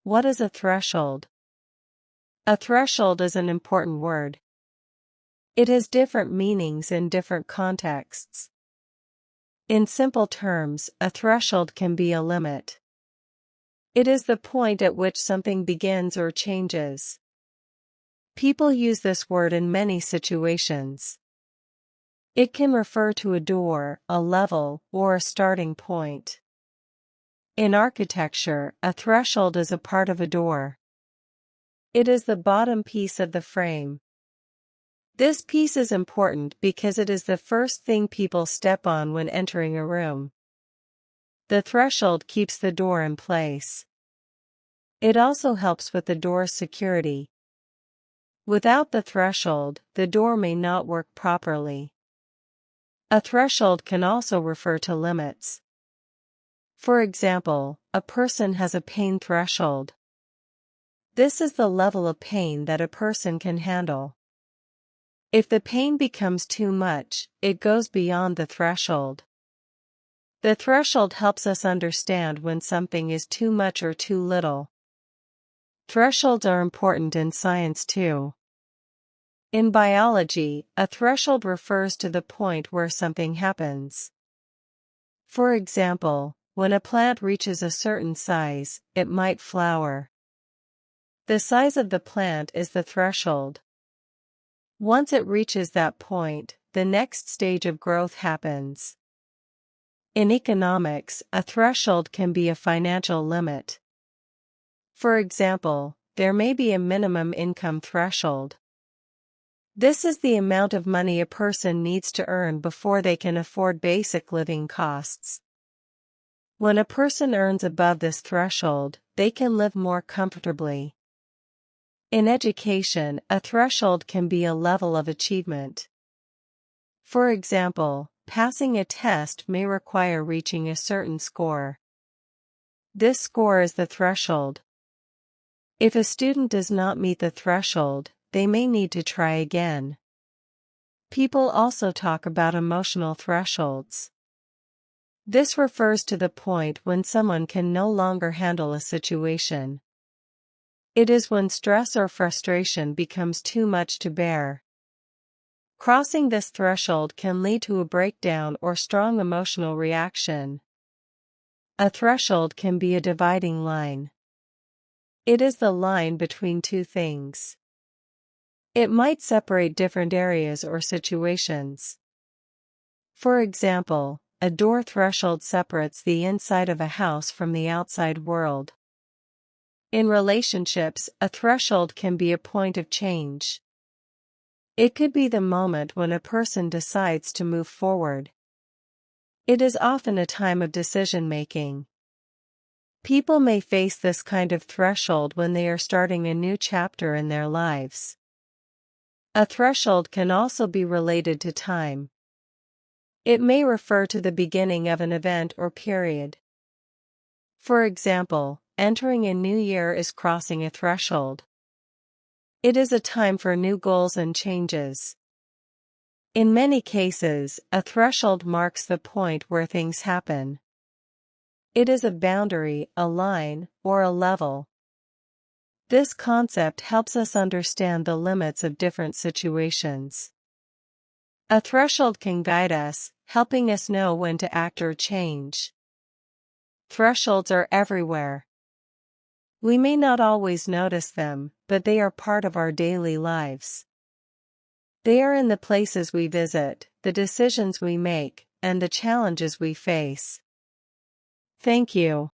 What is a threshold? A threshold is an important word. It has different meanings in different contexts. In simple terms, a threshold can be a limit. It is the point at which something begins or changes. People use this word in many situations. It can refer to a door, a level, or a starting point. In architecture, a threshold is a part of a door. It is the bottom piece of the frame. This piece is important because it is the first thing people step on when entering a room. The threshold keeps the door in place. It also helps with the door's security. Without the threshold, the door may not work properly. A threshold can also refer to limits. For example, a person has a pain threshold. This is the level of pain that a person can handle. If the pain becomes too much, it goes beyond the threshold. The threshold helps us understand when something is too much or too little. Thresholds are important in science too. In biology, a threshold refers to the point where something happens. For example, when a plant reaches a certain size, it might flower. The size of the plant is the threshold. Once it reaches that point, the next stage of growth happens. In economics, a threshold can be a financial limit. For example, there may be a minimum income threshold. This is the amount of money a person needs to earn before they can afford basic living costs. When a person earns above this threshold, they can live more comfortably. In education, a threshold can be a level of achievement. For example, passing a test may require reaching a certain score. This score is the threshold. If a student does not meet the threshold, they may need to try again. People also talk about emotional thresholds. This refers to the point when someone can no longer handle a situation. It is when stress or frustration becomes too much to bear. Crossing this threshold can lead to a breakdown or strong emotional reaction. A threshold can be a dividing line. It is the line between two things. It might separate different areas or situations. For example, a door threshold separates the inside of a house from the outside world. In relationships, a threshold can be a point of change. It could be the moment when a person decides to move forward. It is often a time of decision-making. People may face this kind of threshold when they are starting a new chapter in their lives. A threshold can also be related to time. It may refer to the beginning of an event or period. For example, entering a new year is crossing a threshold. It is a time for new goals and changes. In many cases, a threshold marks the point where things happen. It is a boundary, a line, or a level. This concept helps us understand the limits of different situations. A threshold can guide us, helping us know when to act or change. Thresholds are everywhere. We may not always notice them, but they are part of our daily lives. They are in the places we visit, the decisions we make, and the challenges we face. Thank you.